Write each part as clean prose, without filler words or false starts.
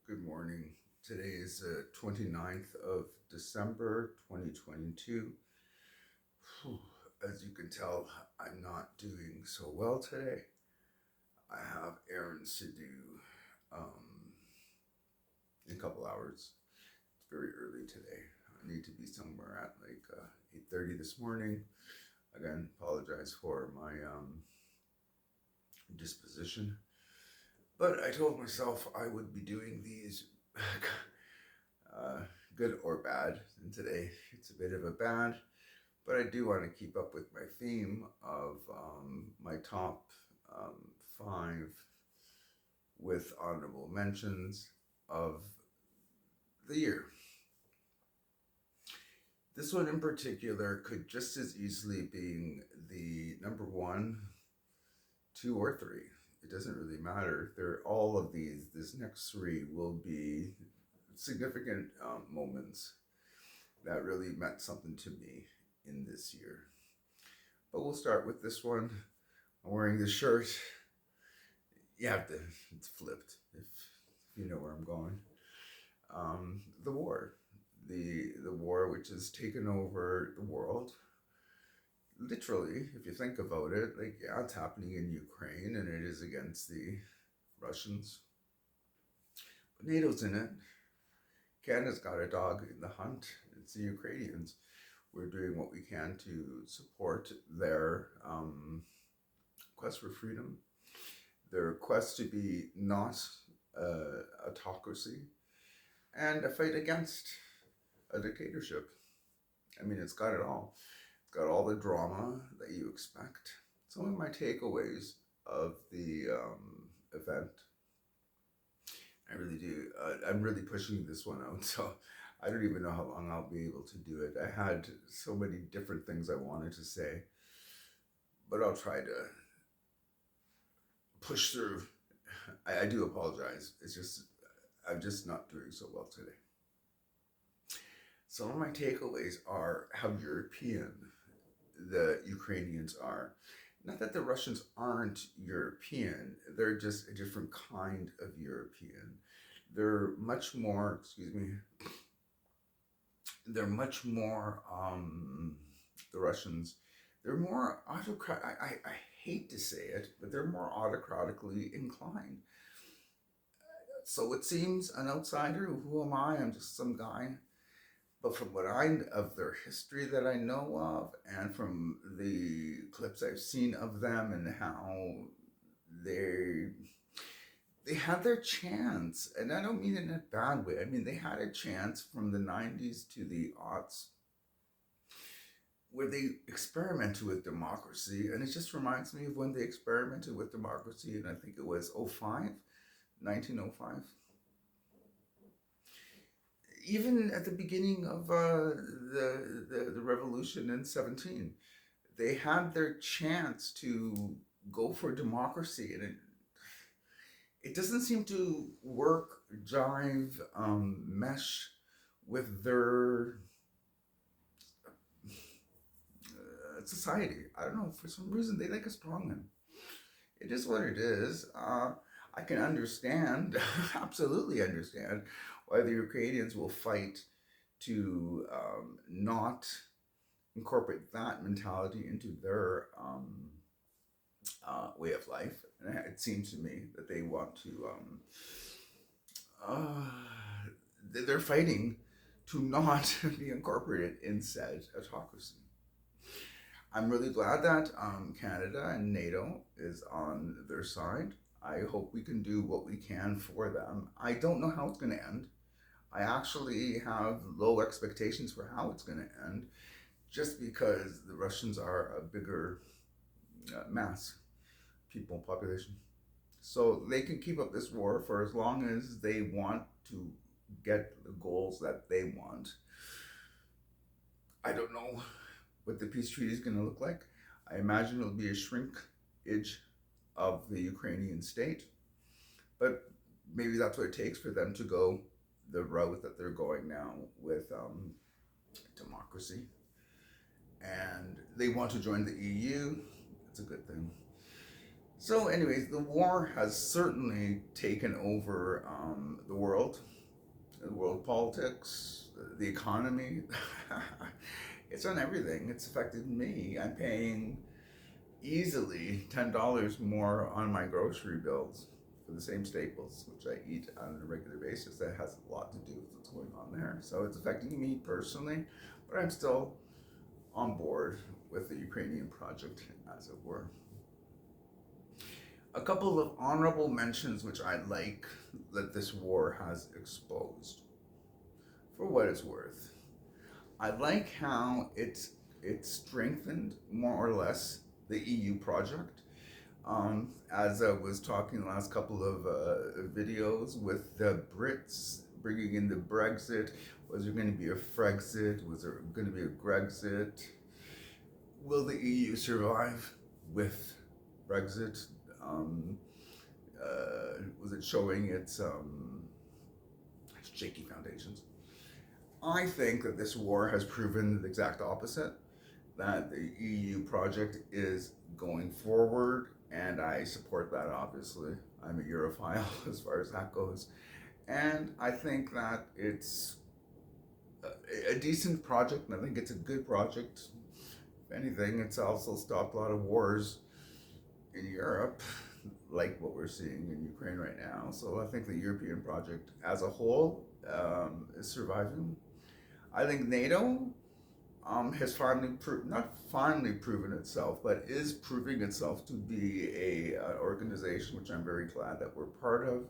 Good morning. Today is the 29th of December 2022. Whew. As you can tell, I'm not doing so well today. I have errands to do um, in a couple hours. It's very early today. I need to be somewhere at like 8:30 this morning. Again, apologize for my disposition. But I told myself I would be doing these uh, good or bad. And today it's a bit of a bad, but I do want to keep up with my theme of my top five with honorable mentions of the year. This one in particular could just as easily be the number one, two, or three. It doesn't really matter. They're all of these. This next three will be significant moments that really meant something to me in this year. But we'll start with this one. I'm wearing this shirt. You have to, it's flipped if you know where I'm going. The war. The war which has taken over the world. Literally, if you think about it, like, yeah, it's happening in Ukraine and it is against the Russians. But NATO's in it. Canada's got a dog in the hunt. It's the Ukrainians. We're doing what we can to support their quest for freedom, their quest to be not a autocracy, and a fight against a dictatorship. I mean, it's got it all. It's got all the drama that you expect. Some of my takeaways of the event, I really do. I'm really pushing this one out, so I don't even know how long I'll be able to do it. I had so many different things I wanted to say, but I'll try to push through. I do apologize. It's just, I'm just not doing so well today. Some of my takeaways are how European the Ukrainians are. Not that the Russians aren't European, they're just a different kind of European. They're much more, excuse me, they're much more, the Russians, they're more autocrat. I hate to say it, but they're more autocratically inclined. So it seems an outsider. Who am I? I'm just some guy. But from what I of their history that I know of, and from the clips I've seen of them, and how they they had their chance, and I don't mean it in a bad way. I mean they had a chance from the '90s to the aughts, where they experimented with democracy, and it just reminds me of when they experimented with democracy, and I think it was 1905. Even at the beginning of the revolution in 17, they had their chance to go for democracy, and it doesn't seem to work, jive, mesh with their society. I don't know, for some reason they like a strongman. It is what it is. I can understand, absolutely understand, why the Ukrainians will fight to not incorporate that mentality into their way of life. And it seems to me that they want to, they're fighting to not be incorporated in said autocracy. I'm really glad that Canada and NATO is on their side. I hope we can do what we can for them. I don't know how it's going to end. I actually have low expectations for how it's going to end, just because the Russians are a bigger mass people population. So they can keep up this war for as long as they want to get the goals that they want. I don't know what the peace treaty is going to look like. I imagine it'll be a shrinkage of the Ukrainian state, but maybe that's what it takes for them to go the route that they're going now with democracy. And they want to join the EU. It's a good thing. So, anyways, the war has certainly taken over the world politics, the economy. It's on everything. It's affected me. I'm paying easily $10 more on my grocery bills for the same staples, which I eat on a regular basis. That has a lot to do with what's going on there. So it's affecting me personally, but I'm still on board with the Ukrainian project, as it were. A couple of honorable mentions which I like that this war has exposed, for what it's worth. I like how it strengthened more or less the EU project. As I was talking the last couple of videos with the Brits bringing in the Brexit, was there going to be a Frexit? Was there going to be a Grexit? Will the EU survive with Brexit? Um, was it showing its shaky foundations? I think that this war has proven the exact opposite, that the EU project is going forward, and I support that, obviously. I'm a Europhile as far as that goes. And I think that it's a decent project, and I think it's a good project. If anything, it's also stopped a lot of wars in Europe, like what we're seeing in Ukraine right now. So I think the European project as a whole is surviving. I think NATO has not finally proven itself, but is proving itself to be an organization which I'm very glad that we're part of.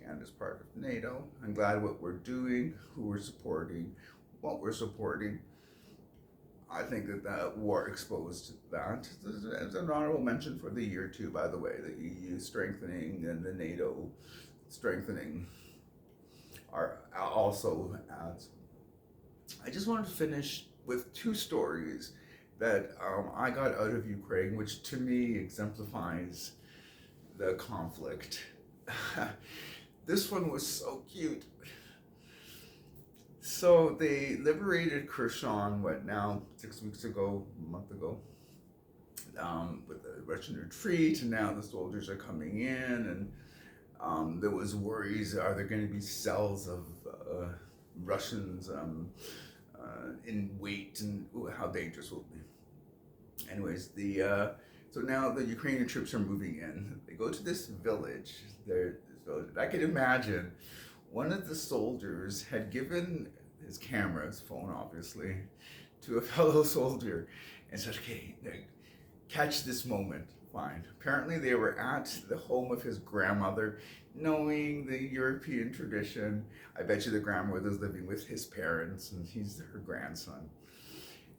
Canada's part of NATO. I'm glad what we're doing, who we're supporting, what we're supporting. I think that that war exposed that. As an honorable mention for the year too, by the way, the EU strengthening and the NATO strengthening are also adds. I just wanted to finish with two stories that I got out of Ukraine, which to me exemplifies the conflict. This one was so cute. So they liberated Kherson, what now, 6 weeks ago, a month ago, with the Russian retreat, and now the soldiers are coming in, and there was worries, are there going to be cells of Russians in wait, and how dangerous will it be? Anyways, so now the Ukrainian troops are moving in. They go to this village. I can imagine one of the soldiers had given his camera, his phone obviously, to a fellow soldier and said, okay, catch this moment. Fine. Apparently they were at the home of his grandmother, knowing the European tradition. I bet you the grandmother's living with his parents and he's her grandson.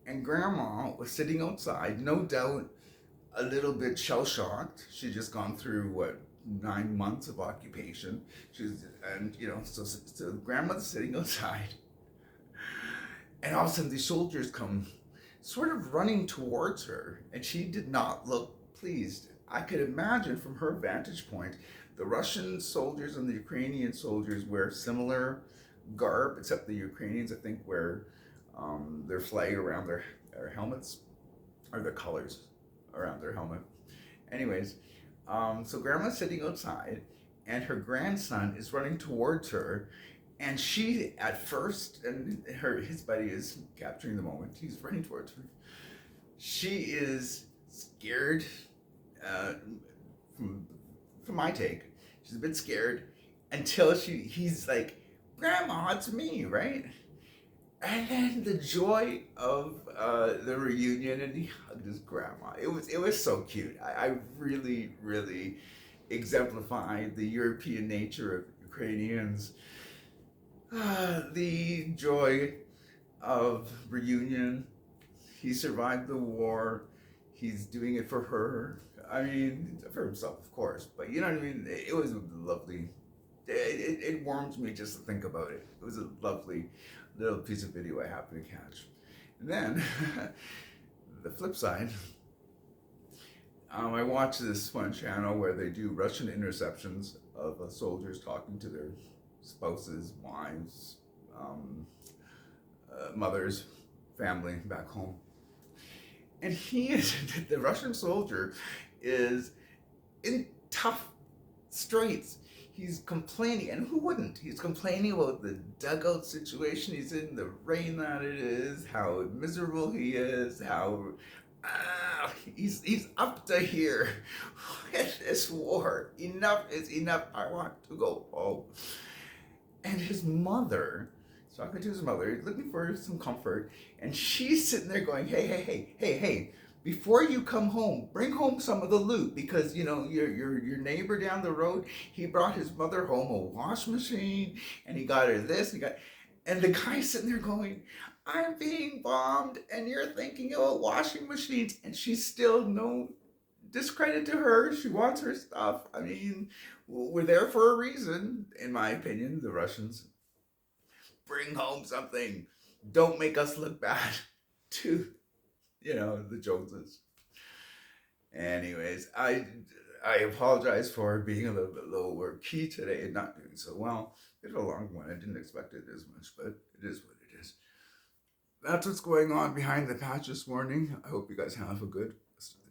And grandma was sitting outside, no doubt a little bit shell-shocked. She'd just gone through, 9 months of occupation. So grandmother's sitting outside, and all of a sudden these soldiers come sort of running towards her, and she did not look pleased. I could imagine from her vantage point, the Russian soldiers and the Ukrainian soldiers wear similar garb, except the Ukrainians, I think, wear their flag around their helmets, or the colors around their helmet. Anyways, so grandma's sitting outside, and her grandson is running towards her, and she at first, and his buddy is capturing the moment. He's running towards her. She is scared. From my take, she's a bit scared until he's like, "Grandma, it's me, right?" And then the joy of the reunion, and he hugged his grandma. It was so cute. I really, really exemplified the European nature of Ukrainians. The joy of reunion. He survived the war. He's doing it for her. I mean, for himself, of course. But you know what I mean? It was lovely. It warms me just to think about it. It was a lovely little piece of video I happened to catch. And then, the flip side, I watched this one channel where they do Russian interceptions of soldiers talking to their spouses, wives, mothers, family back home. And the Russian soldier is in tough straits. He's complaining, and who wouldn't? He's complaining about the dugout situation he's in, the rain that it is, how miserable he is, how he's up to here with this war. Enough is enough. I want to go home. And his mother, he's talking to his mother, looking for some comfort, and she's sitting there going, hey, before you come home, bring home some of the loot because you know your neighbor down the road, he brought his mother home a wash machine and he got her this and he got, and the guy's sitting there going, I'm being bombed and you're thinking about washing machines, and she's still no discredit to her. She wants her stuff. I mean, we're there for a reason, in my opinion, the Russians. Bring home something. Don't make us look bad to, the Joneses. Anyways, I apologize for being a little bit lower key today and not doing so well. It's a long one. I didn't expect it as much, but it is what it is. That's what's going on behind the patch this morning. I hope you guys have a good rest of the